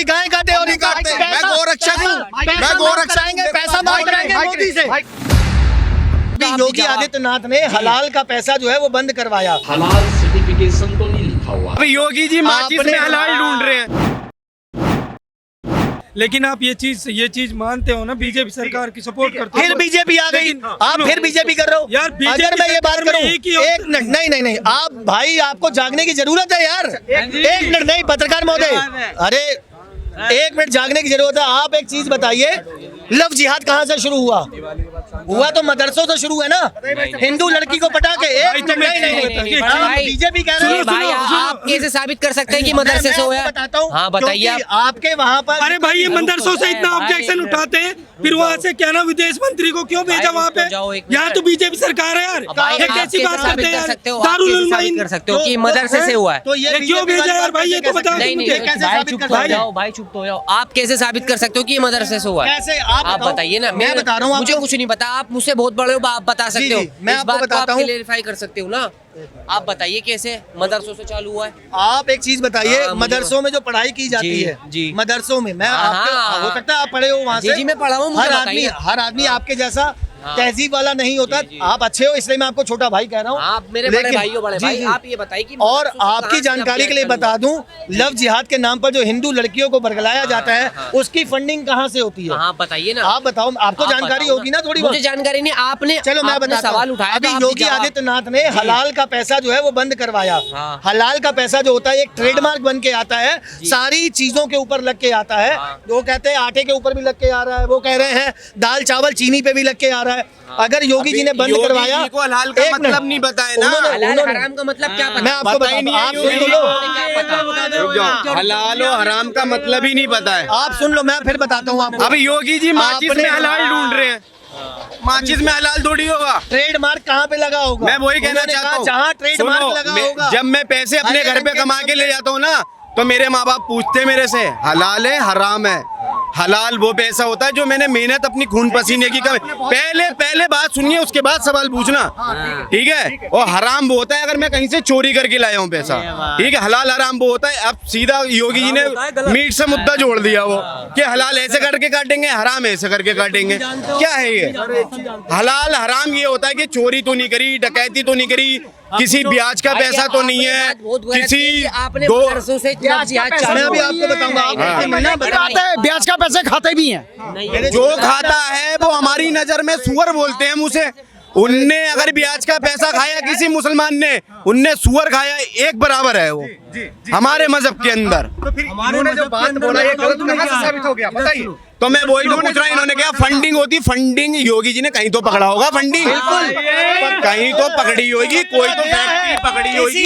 गाय काटे और नहीं काटते। मैं गोरक्षक हूँ, मैं गोरक्षक हूँ। पैसा मांग रहे हैं मोदी से। योगी आदित्यनाथ ने हलाल का पैसा जो है वो बंद करवाया। हलाल सर्टिफिकेशन तो नहीं लिखा हुआ। अभी योगी जी माचिस में हलाल ढूंढ रहे हैं, लेकिन आप ये चीज मानते हो ना, बीजेपी सरकार की सपोर्ट करते हो। फिर बीजेपी आ गई, आप फिर बीजेपी कर रहे हो यार। अगर मैं ये बात करूं, एक मिनट, नहीं, आप भाई आपको जागने की जरूरत है यार। एक मिनट नहीं, पत्रकार महोदय, अरे एक मिनट जागने की जरूरत है। आप एक चीज बताइए, लव जिहाद कहाँ से शुरू हुआ? हुआ तो मदरसों से शुरू है ना, हिंदू लड़की को पटा के। एक नहीं, बीजेपी कह रहे हैं भाई, आप कैसे साबित कर सकते हैं कि मदरसे से हुआ? बताता हूँ। हाँ बताइए। आपके वहाँ पर, अरे भाई ये मदरसों से इतना ऑब्जेक्शन उठाते हैं, फिर वहाँ से क्या ना विदेश मंत्री को क्यों भेजा वहाँ पे? यहाँ तो बीजेपी सरकार है यार, ये कैसी बात करते हैं यार? दारुल उलूम कर सकते हो कि मदरसे से हुआ है, तो ये क्यों भेजा यार भाई? ये तो बताओ। भाई चुप हो जाओ, भाई चुप हो जाओ। आप कैसे साबित कर सकते हो कि ये मदरसे से हुआ है? कैसे? आप बताइए ना। मैं बता रहा हूँ, मुझे कुछ नहीं पता, आप मुझसे बहुत बड़े हो, आप बता सकते हो। मैं आपको बताता हूँ, क्लेरिफाई कर सकते हो ना। आप बताइए कैसे मदरसों से चालू हुआ है? आप एक चीज बताइए, हाँ, मदरसों में जो पढ़ाई की जाती है, जी। मदरसों में, मैं हाँ, आपके हो सकता है आप पढ़े हो वहाँ से। जी मैं पढ़ा हूँ। हर आदमी आपके जैसा तहजीब वाला नहीं होता। आप अच्छे हो इसलिए मैं आपको छोटा भाई कह रहा हूँ। आप मेरे बड़े भाई हो, बड़े भाई। आप ये बताइए कि और आपकी जानकारी के लिए बता दूं, लव जिहाद के नाम पर जो हिंदू लड़कियों को बरगलाया जाता है, उसकी फंडिंग कहाँ से होती है? हाँ बताइए ना। आप बताओ, आपको जानकारी होगी ना थोड़ी बहुत। मुझे जानकारी नहीं, आपने चलो मैं बताता सवाल उठाया। अभी योगी आदित्यनाथ ने हलाल का पैसा जो है वो बंद करवाया। हलाल का पैसा जो होता है एक ट्रेडमार्क बन के आता है, सारी चीजों के ऊपर लग के आता है। वो कहते हैं आटे के ऊपर भी लग के आ रहा है, वो कह रहे हैं दाल चावल चीनी पे भी लग के आ रहा है। अगर योगी जी ने बंद करवाया, को हलाल का मतलब नहीं बताया ना। हलाल हराम का मतलब क्या पता? मैं आपको बताऊं, आप सुन लो। हलाल और हराम का मतलब ही नहीं पता है। आप सुन लो, मैं फिर बताता हूँ आपको। अभी योगी जी माचिस में हलाल ढूंढ रहे हैं, माचिस में हलाल थोड़ी होगा। ट्रेडमार्क कहाँ पे लगा होगा? मैं वही कहना चाहता हूँ, जहाँ ट्रेडमार्क लगा होगा। जब मैं पैसे अपने घर पे कमा के ले जाता हूँ ना, तो मेरे माँ बाप पूछते मेरे से हलाल है हराम है। हलाल वो पैसा होता है जो मैंने मेहनत अपनी खून पसीने की पहले बात सुनिए, उसके बाद सवाल पूछना, ठीक है? और हराम वो होता है अगर मैं कहीं से चोरी करके लाया हूँ पैसा, ठीक है? हलाल हराम वो होता है। अब सीधा योगी जी ने मीट से मुद्दा जोड़ दिया वो कि हलाल ऐसे करके काटेंगे, हराम ऐसे करके काटेंगे। क्या है ये? हलाल हराम ये होता है कि चोरी तो नहीं करी, डकैती तो नहीं करी, किसी ब्याज का पैसा तो नहीं है, किसी मैं अभी आपको बताऊंगा, ब्याज का पैसे खाते भी हैं। जो खाता है वो हमारी नजर में सुअर बोलते हैं मुँह से। उनने अगर ब्याज का पैसा खाया किसी मुसलमान ने, उनने सुअर खाया, एक बराबर है वो हमारे मजहब के अंदर। उन्होंने जो बात बोला ये गलत कहाँ से साबित हो गया बताइए? तो मैं वही तो पूछ रहा हूँ, इन्होंने क्या फंडिंग होती? फंडिंग योगी जी ने कहीं तो पकड़ा होगा, फंडिंग कहीं तो पकड़ी होगी, कोई तो फैक्ट्री पकड़ी होगी,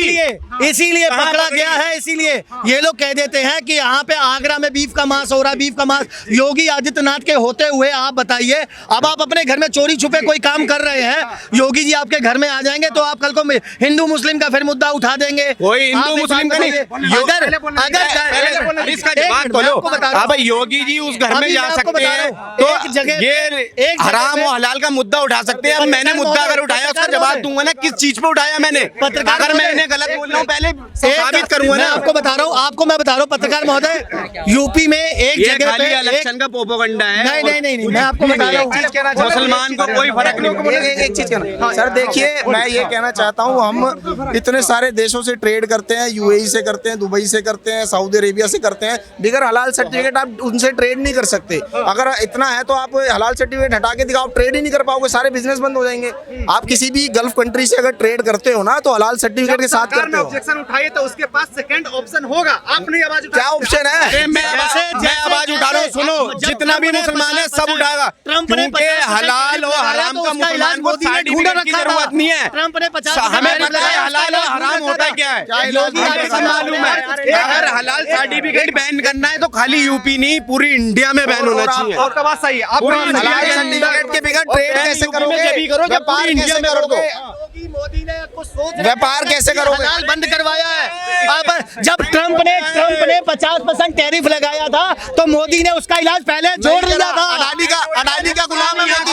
इसीलिए पकड़ा गया है। इसीलिए ये लोग कह देते हैं कि यहाँ पे आगरा में बीफ का मांस हो रहा है, बीफ का मांस। योगी आदित्यनाथ के होते हुए आप बताइए, अब आप अपने घर में चोरी छुपे कोई काम कर रहे हैं, योगी जी आपके घर में आ जाएंगे तो आप कल को हिंदू मुस्लिम का फिर मुद्दा उठा देंगे। कोई हिंदू मुस्लिम का नहीं, अगर इसका जवाब तो लो। अब योगी जी उस घर में जा सकते हैं तो ये हराम और हलाल का मुद्दा उठा सकते हैं। अब मैंने मुद्दा अगर उठाया उसका जवाब दूंगा ना, किस चीज पे उठाया मैंने। अगर मैं इन्हें गलत बोल रहा हूँ पहले साबित करूंगा ना। आपको बता रहा हूँ पत्रकार महोदय, यूपी में एक जगह पे इलेक्शन का प्रोपेगेंडा है। नहीं, मैं आपको बता रहा हूँ, मुसलमान को कोई फर्क नहीं। एक चीज कहना सर, देखिए मैं ये कहना चाहता हूँ, हम इतने सारे देशों से ट्रेड करते हैं, यूएई से करते हैं, दुबई से करते हैं, सऊदी अरेबिया से करते हैं। बिगर हलाल सर्टिफिकेट आप उनसे ट्रेड नहीं कर सकते। अगर इतना है तो आप हलाल सर्टिफिकेट हटा के दिखाओ, ट्रेड ही नहीं कर पाओगे, सारे बिजनेस बंद हो जाएंगे। आप किसी भी गल्फ कंट्री से अगर ट्रेड करते हो ना तो हलाल सर्टिफिकेट के साथ करते हो। ऑब्जेक्शन उठाइए तो उसके पास सेकंड ऑप्शन होगा। आपने आवाज क्या ऑप्शन है? मैं आवाज उठा रहा हूँ, सुनो, जितना भी मुसलमान है सब उठाएगा, क्योंकि हलाल और हराम का मुसलमान को सर्टिफिकेट की जरूरत नहीं है। ट्रंप ने 50 हमें पता है हलाल और हराम होता क्या है, मालूम है। अगर हलाल सर्टिफिकेट बैन करना है तो खाली यूपी नहीं, पूरी इंडिया में बैन होना चाहिए। आपका बात सही है। आप हलाल सर्टिफिकेट के बिगर ट्रेड कैसे करोगे? व्यापार कैसे करोगे? मोदी ने कुछ सोच व्यापार कैसे करोगे? हलाल बंद करवाया है। अब जब ट्रंप ने 50% टैरिफ लगाया था तो मोदी ने उसका इलाज पहले जोड़ दिया था। अडानी का गुलाम है मोदी,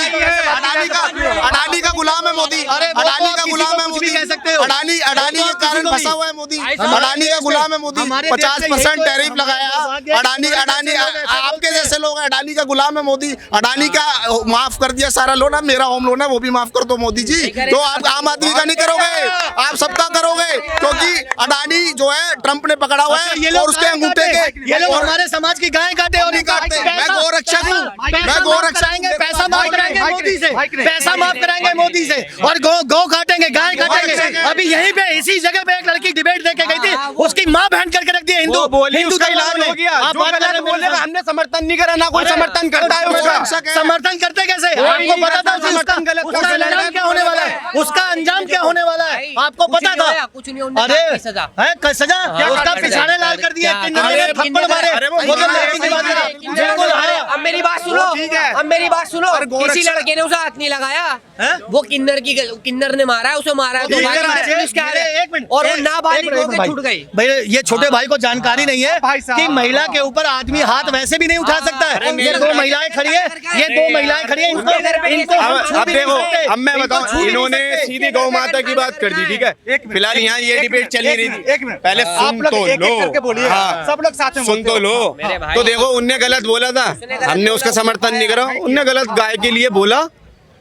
अडानी का गुलाम है मोदी, अरे वो अडानी तो का किसी गुलाम को है कुछ भी मोदी, कह सकते हो। अडानी वो के तो कारण किसी को फंसा भी। हुआ है मोदी, हमारे अडानी का देश गुलाम है में- मोदी, हमारे देश में 50% यही तो टैरिफ लगाया, हमारे अडानी अडानी आपके जैसे लोग हैं, अडानी का गुलाम है मोदी, अडानी का माफ कर दिया सारा लोन, अब मेरा होम लोन है वो भी माफ कर दो मोदी जी। तो आप आम आदमी का नहीं करोगे, आप सबका करोगे, क्योंकि अडानी जो है ट्रंप ने पकड़ा हुआ है ये लोग और उसके गाय अंगूठे काटे, के ये लोग हमारे समाज की गाय काटे और नहीं काटते। मैं पैसा- गोरक्षक हूँ, पैसा मैं माफ गोरक्षक कराएंगे, हूँ। पैसा माफ कराएंगे मोदी से, पैसा माफ कराएंगे मोदी से, और गौ काटेंगे, गाय काटेंगे। अभी यहीं पे इसी जगह पे एक लड़की डिबेट देके गई थी, उसकी माँ बहन करके रख दी है हिंदू, वो बोली, हिंदू उसका धर्म इलाज में। हो गया। आप जो बात कर रहे गलत हैं मेरे बोलेगा साथ। हमने समर्थन नहीं करा, ना कोई अरे, समर्थन करता है उसका। समर्थन करते कैसे? कोई आपको नहीं पता था करता, उसका समर्थन गलत उसका करता है। अंजाम क्या होने वाला है, उसका अंजाम क्या होने वाला है, आपको कुछ पता नहीं होया, था? कुछ नहीं होने अरे का, की सजा। है सजा, उसका पिछाड़े लाल कर दिया, क्या? किन्नर ने अरे, थप्पड़ किन्नर- मारे, अरे, वो वो तो मारे, लड़की की बात कर रहा हूँ। किन्नर- बिल्कुल, हाँ। अब मेरी बात सुनो, ठीक है। अब मेरी बात सुनो, और गोरक्षक- किसी लड़के ने उसे हाथ नहीं लगाया, हैं? वो किन्नर ने मारा है, उसे मारा है, तो किन्नर बाकी है, पुलिस क्या मेरे है? एक मिनट, और वो एक- नाबालिग एक मिनट, होकर भाई। छूट गई। भाई ये छोटे भाई को जानकारी नहीं है कि महिला के ऊपर आदमी हाथ वैसे भी नहीं उठा सकता है। ये दो महिलाएं खड़ी है, ये दो महिलाएं खड़ी है, इनको हम छू अब भी नहीं देखो, सकते। अब मैं इनको बताऊं, छू भी नहीं इन्होंने सकते। सीधी गौ माता की बात कर दी, ठीक है। फिलहाल यहाँ ये डिबेट चल नहीं रही थी, पहले सुन तो लो, हाँ, सब लोग साथ में सुन तो लो। मेरे भाई- तो देखो उनने गलत बोला था, हमने उसका समर्थन नहीं करा, उनने गलत गाय के लिए बोला,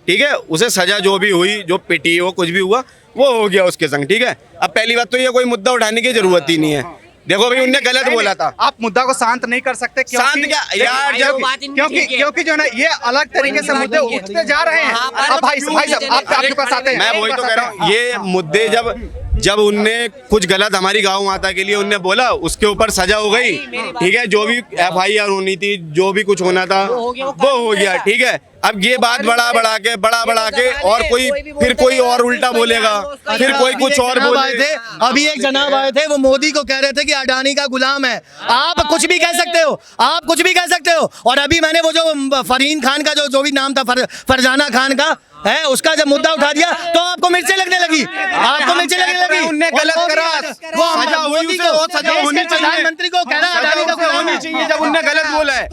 ठीक है। उसे सजा जो भी हुई, जो पिटी हो, कुछ भी हुआ, वो हो गया उसके संग, ठीक है। अब पहली बात तो ये कोई मुद्दा उठाने की जरूरत ही नहीं है। देखो भाई उनने गलत बोला था, आप मुद्दा को शांत नहीं कर सकते शांत क्या यार, भाई, जब वो बात इनकी क्योंकि ठीक है। क्योंकि जो है ना ये अलग तरीके से मुद्दे उठते जा रहे हैं। हाँ, अब भाई साहब आपके पास आते हैं, मैं वही तो कह रहा हूँ, ये मुद्दे जब उनने कुछ गलत हमारी गाँव माता के लिए उनने बोला, उसके ऊपर सजा हो गई, ठीक है। जो भी FIR होनी थी, जो भी कुछ होना था, वो हो गया, ठीक है। अब ये बात बढ़ा के और फिर कोई और उल्टा बोलेगा, फिर कोई कुछ और जनाब आए बोले। थे, अभी एक जनाब आए थे, वो मोदी को कह रहे थे कि अडानी का गुलाम है। आप कुछ भी कह सकते हो, आप कुछ भी कह सकते हो। और अभी मैंने वो जो फरहीन खान का जो भी नाम था, फरजाना खान का है, उसका जब मुद्दा उठा दिया तो आपको मिर्चें लगने लगी, आपको मिर्चें लगने लगी। उनने गलत करा, वो सजा हुई मोदी उसे, को, वो सजा देश होनी के चाहिए। प्रधानमंत्री को कह रहा है सजा अडानी का उसे गुलाम होनी है। चाहिए जब उनने गलत बोला है।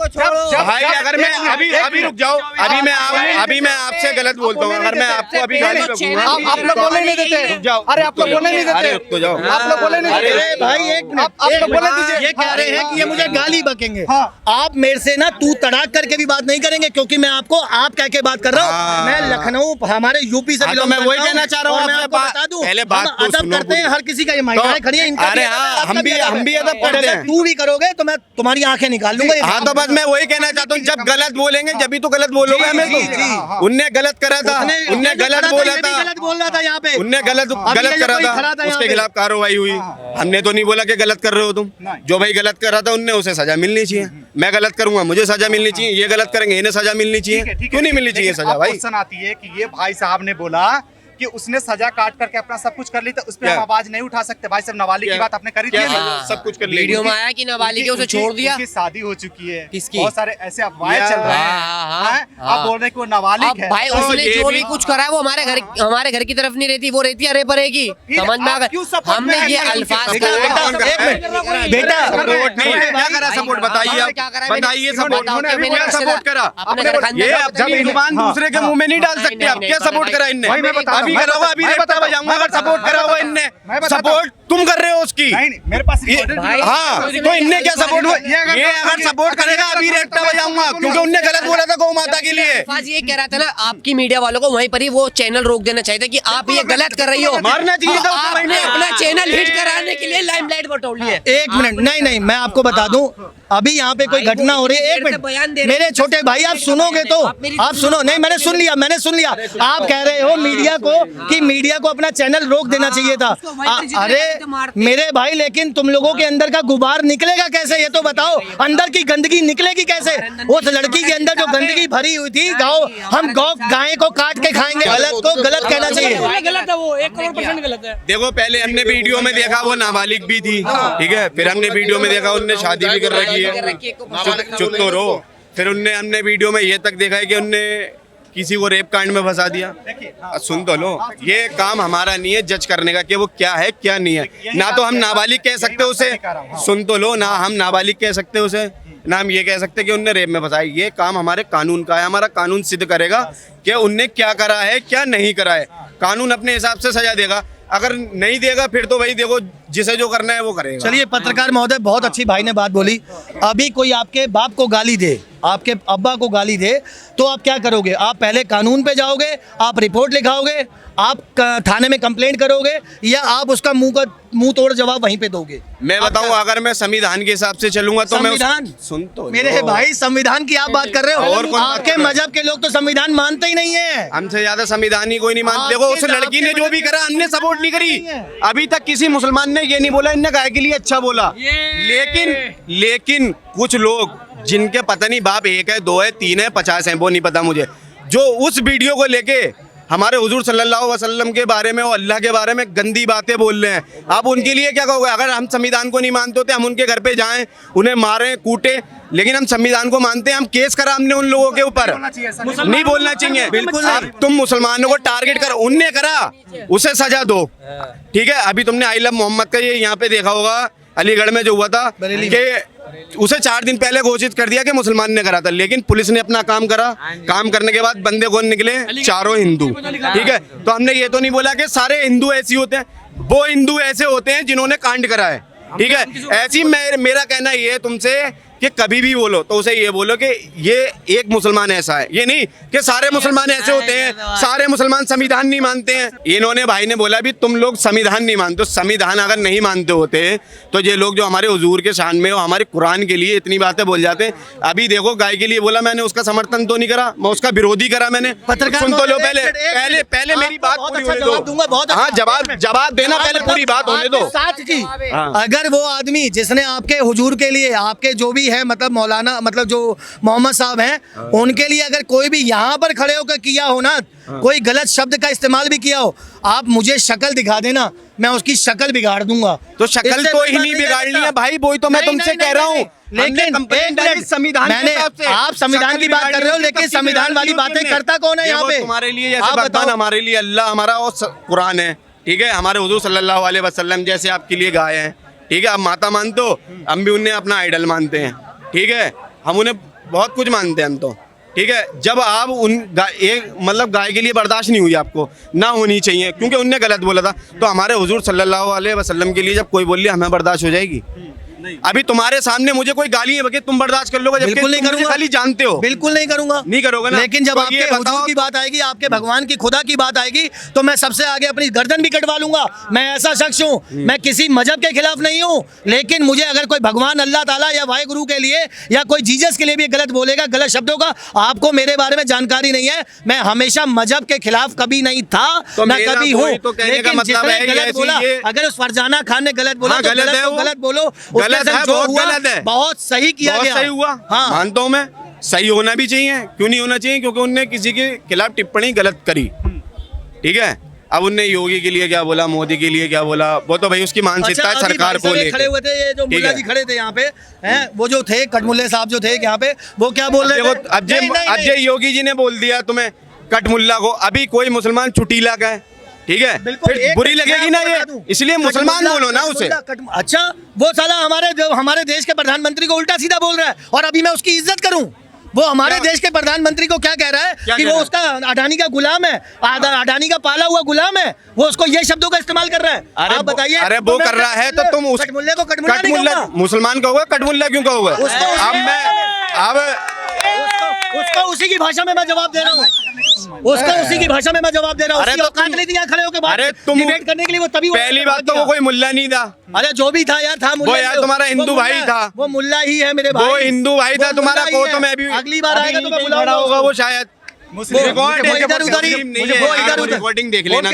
भाई अगर मैं अभी रुक जाओ, अभी मैं आपसे गलत बोलता हूँ, अगर मैं आपको अभी गाली बकूंगा, आप लोग बोलने नहीं देते। रुक जाओ, अरे आप लोग बोलने नहीं अरे देते, रुक तो जाओ, आप लोग बोलने नहीं अरे देते। भाई एक मिनट, आप एक लोग बोलने मिनट। दीजिए। ये कह रहे हैं कि ये मुझे गाली बकेंगे। हाँ। आप मेरे से ना तू तड़ाक करके भी बात नहीं करेंगे, क्योंकि मैं आपको आप कह के बात कर रहा हूँ। हाँ। मैं लखनऊ हमारे यूपी से हाँ, तो belong मैं वही करता हूँ। कहना चाह रहा हूँ और मैं आपसे, आपको बता दूं, पहले बात हम तो अदब सुनो करते हैं, पूरी। हर किसी का, ये महिलाएं खड़ी हैं, इनका अरे भी अदब हाँ, है, आपका हम भी अदब और करते अगर हैं। तू भी करोगे तो मैं तुम्हारी आंखें निकाल लूंगा। ये हाँ तो बस मैं वही कहना चाहता हूँ, जब गलत बोलेंगे जब तो गलत बोलोगे हमें तो। उनने गलत करा था, उनने गलत बोला ये भी था, गलत बोल रहा था यहाँ पे। उनने गलत अभी ये करा कोई खड़ा था, था यहाँ उसके पे। खिलाफ कार्रवाई हुई। हमने तो नहीं बोला कि गलत कर रहे हो तुम, जो भाई गलत कर रहा था उनने उसे सजा मिलनी चाहिए। मैं गलत करूंगा, मुझे सजा मिलनी चाहिए, ये गलत करेंगे इन्हें सजा मिलनी चाहिए, क्यों नहीं मिलनी चाहिए सजा भाई? क्वेश्चन आती है कि ये भाई साहब ने बोला कि उसने सजा काट करके अपना सब कुछ कर ली, तो उस पर क्या? हम आवाज नहीं उठा सकते। भाई साहब नाबालिग की बात आपने करी थी, क्या? सब कुछ कर लेंगे। वीडियो में आया कि नाबालिग है, उसे छोड़ दिया। उनकी शादी हो चुकी है, किसकी? बहुत सारे ऐसे अफवाहें चल रहे हैं। हाँ, हैं? आप बोल रहे हैं कि वो नाबालिग अब है। भाई तो उसने ये जो भी- भी कुछ करा है वो हमारे घर की तरफ नहीं रहती, वो रहती है अरे परे की। समझ में आ आप क्यों गया? support हमने में ये हैं? अल्फाज बेटा, का- बेटा, एक मिनट, बेटा सपोर्ट नहीं, क्या करा सपोर्ट बताइए आप, क्या करा? बताइए इन्होंने- सपोर्ट, बताओ, इन्होंने मैंने क्या कैसे सपोर्ट करा? अपने घर खानदान ये का अपनी बताइए। जुबान दूसरे के मुंह में नहीं डाल सकते आप, नहीं, क्या नहीं, सपोर्ट नहीं, करा इनने? वही मैं बता रहा हूँ, अभी मैं करा हुआ, बता- अभी मैं रेप्टा बताता हूँ, बजाऊंगा मैं अगर बताता सपोर्ट हूँ, करा हुआ मैं इनने। बताता हूँ। सपोर्ट तुम कर रहे हो उसकी। नहीं नहीं, मेरे पास भाई, हाँ तो इनने क्या सपोर्ट, ये अगर सपोर्ट करेगा अभी रेप्टा बजाऊंगा, क्योंकि उनने गलत बोला था गौ माता के लिए। अल्फाज ये कह रहा था ना, आपकी मीडिया वालों को वहीं पर ही वो चैनल रोक देना चाहिए था कि आप ये गलत कर रही हो। मारना चाहिए था उसे आपने वहीं पे। अपना चैनल हिट कराने के लिए लाइमलाइट बटोली है। एक मिनट, नहीं नहीं, मैं आपको बता दूं, अभी यहाँ पे कोई भाई, घटना हो रही है। वो एक इतनी देर से बयान दे मिनट, रहे मेरे हैं। छोटे भाई, आप सुनोगे तो आप मेरी आप सुनो। नहीं, मैंने सुन लिया। आप कह रहे हो मीडिया को कि मीडिया को अपना चैनल रोक देना चाहिए था। उसको वहीं पर जितने अरे करते मारते। मेरे भाई, लेकिन तुम लोगों के अंदर का गुबार निकलेगा कैसे, ये तो बताओ। अंदर की गंदगी निकलेगी कैसे? उस लड़की के अंदर जो गंदगी भरी हुई थी, हम गाय को काट के खाएंगे, गलत को गलत कहना चाहिए। गलत है, वो 1 करोड़ % गलत है। देखो पहले हमने वीडियो में देखा वो नाबालिग भी थी, ठीक है। फिर हमने वीडियो में देखा उनने शादी भी कर रखी है, चुप तो रहो। फिर हमने वीडियो में ये तक देखा है कि उनने किसी को रेप कांड में फंसा दिया। सुन तो लो, ये काम हमारा नहीं है जज करने का कि वो क्या है क्या नहीं है। ना तो हम नाबालिग कह सकते उसे, सुन तो लो, ना हम नाबालिग कह सकते उसे, ना हम ये कह सकते कि उनने रेप में फंसाया। ये काम हमारे कानून का है, हमारा कानून सिद्ध करेगा कि उनने क्या करा है क्या नहीं करा है। कानून अपने हिसाब से सजा देगा, अगर नहीं देगा फिर तो भाई देखो जिसे जो करना है वो करेगा। चलिए पत्रकार महोदय, बहुत अच्छी भाई ने बात बोली। अभी कोई आपके बाप को गाली दे, आपके अब्बा को गाली दे, तो आप क्या करोगे? आप पहले कानून पे जाओगे, आप रिपोर्ट लिखाओगे, आप थाने में कंप्लेंट करोगे, या आप उसका मुंह तोड़ जवाब वहीं पे दोगे? मैं बताऊं, अगर मैं संविधान के हिसाब से चलूंगा तो संविधान सुन तो मेरे भाई, संविधान की आप बात कर रहे हो, और कौन बात आपके कर रहा है? मजहब के लोग तो संविधान मानते ही नहीं है। हमसे ज्यादा संविधान ही कोई नहीं मानते। देखो उस लड़की ने जो भी करा हमने सपोर्ट नहीं करी, अभी तक किसी मुसलमान ने ये नहीं बोला इनने गाय के लिए अच्छा बोला। लेकिन कुछ लोग जिनके पता नहीं बाप 1 है 2 है 3 है 50 है, वो नहीं पता मुझे, जो उस वीडियो को लेके हमारे हुजूर सल्लल्लाहु अलैहि वसल्लम के बारे में और अल्लाह के बारे में गंदी बातें बोल रहे हैं, आप उनके लिए क्या कहोगे? अगर हम संविधान को नहीं मानते होते हम उनके घर पे जाएं, उन्हें मारें कूटे, लेकिन हम संविधान को मानते हैं, हम केस करा हमने उन लोगों के ऊपर, नहीं बोलना चाहिए। बिल्कुल अब तुम मुसलमानों को टारगेट कर, उनने करा उसे सजा दो, ठीक है। अभी तुमने आई लव मोहम्मद का ये यहाँ पे देखा होगा, अलीगढ़ में जो हुआ था कि उसे 4 दिन पहले घोषित कर दिया कि मुसलमान ने करा था, लेकिन पुलिस ने अपना काम करा, काम करने के बाद बंदे कौन निकले? चारों हिंदू, ठीक है। तो हमने ये तो नहीं बोला कि सारे हिंदू ऐसे होते हैं, वो हिंदू ऐसे होते हैं जिन्होंने कांड करा है, ठीक है। ऐसी मेरा कहना ये है तुमसे कि कभी भी बोलो तो उसे ये बोलो कि ये एक मुसलमान ऐसा है, ये नहीं कि सारे मुसलमान ऐसे होते हैं, सारे मुसलमान संविधान नहीं मानते हैं। इन्होंने भाई ने बोला भी तुम लोग संविधान नहीं मानते हो, संविधान अगर नहीं मानते होते तो ये लोग जो हमारे हुजूर के शान में हो, हमारे कुरान के लिए इतनी बातें बोल जाते हैं। अभी देखो गाय के लिए बोला, मैंने उसका समर्थन तो नहीं करा, मैं उसका विरोधी करा मैंने। सुन तो लो पहले मेरी बात पूरी होने दो। हाँ जवाब देना, पहले पूरी बात होने दो। साथ की अगर वो आदमी जिसने आपके हुजूर के लिए, आपके जो भी है मतलब मौलाना, मतलब जो मोहम्मद साहब हैं, उनके लिए अगर कोई भी यहाँ पर खड़े होकर किया हो ना, कोई गलत शब्द का इस्तेमाल भी किया हो, आप मुझे शक्ल दिखा देना, मैं उसकी शक्ल बिगाड़ दूंगा। तो शक्ल तो ही नहीं बिगाड़नी है भाई, वही तो मैं तुमसे कह रहा हूँ। लेकिन संविधान, मैंने आप संविधान की बात कर रहे हो, लेकिन संविधान वाली बातें करता कौन है यहाँ पे? तुम्हारे लिए जैसे भगवान, हमारे लिए अल्लाह हमारा और कुरान है, ठीक है। हमारे हुजूर सल्लल्लाहु अलैहि वसल्लम जैसे आपके लिए गाय हैं, ठीक है। आप माता मानते हो, हम भी उन्हें अपना आइडल मानते हैं, ठीक है। हम उन्हें बहुत कुछ मानते हैं हम तो, ठीक है। जब आप मतलब गाय के लिए बर्दाश्त नहीं हुई, आपको ना होनी चाहिए क्योंकि उनने गलत बोला था, तो हमारे हुजूर सल्लल्लाहु अलैहि वसल्लम के लिए जब कोई बोल लिया हमें बर्दाश्त हो जाएगी? अभी तुम्हारे सामने मुझे कोई गाली है तुम बर्दाश्त कर लोगे? बिल्कुल नहीं करूंगा, खाली जानते हो। बिल्कुल नहीं करूंगा, नहीं करोगे ना। लेकिन जब आपके हुजूर की बात आएगी, आपके भगवान की खुदा की बात आएगी, तो मैं सबसे आगे अपनी गर्दन भी कटवा लूंगा। मैं ऐसा शख्स हूँ, मैं किसी मजहब के खिलाफ नहीं हूँ, लेकिन मुझे अगर कोई भगवान अल्लाह ताला या वाहिगुरु के लिए या कोई जीसस के लिए भी गलत बोलेगा, गलत शब्दों का, आपको मेरे बारे में जानकारी नहीं है। मैं हमेशा मजहब के खिलाफ कभी नहीं था, मैं कभी हूँ, लेकिन जिसने गलत बोला, अगर उस फरजाना खान ने गलत बोला तो गलत बोलो, जो हुआ बहुत सही किया गया, सही हुआ। हाँ मानता हूँ मैं, सही होना भी चाहिए, क्यों नहीं होना चाहिए? क्योंकि उनने किसी के खिलाफ टिप्पणी गलत करी, ठीक है। अब उनने योगी के लिए क्या बोला, मोदी के लिए क्या बोला, वो तो भाई उसकी मानसिकता है सरकार को लेकर। खड़े हुए थे ये जो मुल्ला जी खड़े थे यहाँ पे, हैं वो जो थे कटमुल्ले साहब जो थे यहाँ पे, वो क्या बोल रहे थे? अब योगी जी ने बोल दिया तुम्हें कटमुल्ला को, अभी कोई मुसलमान चुटीला का है, ठीक है, फिर बुरी लगेगी ना ये, इसलिए मुसलमान बोलो ना उसे। अच्छा, वो साला हमारे देश के प्रधानमंत्री को उल्टा सीधा बोल रहा है, और अभी मैं उसकी इज्जत करूं? वो हमारे देश के प्रधानमंत्री को क्या कह रहा है कि वो उसका अडानी का गुलाम है, अडानी का पाला हुआ गुलाम है, वो उसको ये शब्दों का इस्तेमाल कर रहा है। आप बताइए। अरे वो कर रहा है तो तुम उस कटमुल्ले को कटमुल्ला मुसलमान कहोगे, कटमुल्ला क्यों कहोगे? उसको उसी की भाषा में मैं जवाब दे रहा हूँ, उसका उसी की भाषा में मैं जवाब दे रहा हूँ। खड़े होकर बात डिबेट करने के लिए वो तभी, पहली बात तो वो कोई मुल्ला नहीं था। अरे जो भी था यार, था मुल्ला, वो यार तुम्हारा हिंदू भाई था, वो मुल्ला ही है मेरे भाई, वो हिंदू भाई था तुम्हारा को, तो मैं भी अगली बार आएगा तो मैं बुलाऊंगा होगा वो शायद। रिकॉर्डिंग देख लेना,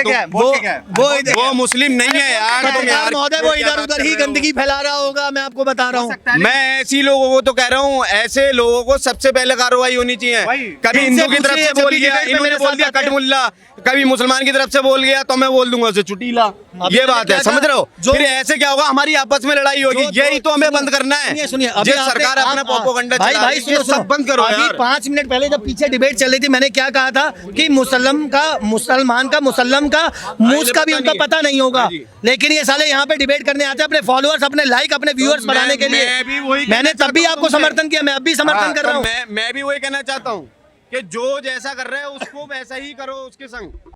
वो मुस्लिम नहीं है यार, तुम यार महोदय, वो इधर उधर ही गंदगी फैला रहा होगा, मैं आपको बता रहा हूँ। मैं ऐसी लोगों को तो कह रहा हूँ, ऐसे लोगों को सबसे पहले कार्रवाई होनी चाहिए। कभी हिंदू की तरफ से बोल गया, इन्होंने बोल दिया कटमुल्ला, कभी मुसलमान की तरफ से बोल गया तो मैं बोल दूंगा उसे चुटीला। ये बात है, समझ रहे हो? फिर ऐसे क्या होगा, हमारी आपस में लड़ाई होगी, यही तो हमें बंद करना है। सुनिए, अभी सरकार अपना प्रोपेगेंडा चला रही है, सब बंद करो यार। 5 मिनट पहले जब पीछे डिबेट चल रही थी, मैंने क्या कहा था कि मुसलमान का मुसल्लम का मूस का भी उनका पता नहीं होगा, लेकिन ये साले यहाँ पे डिबेट करने आते हैं अपने फॉलोअर्स, अपने लाइक, अपने व्यूअर्स बढ़ाने के लिए। मैंने तब भी आपको समर्थन किया, मैं अब भी समर्थन कर रहा हूँ। मैं भी वही कहना चाहता हूँ कि जो जैसा कर रहे हैं उसको वैसा ही करो उसके संग।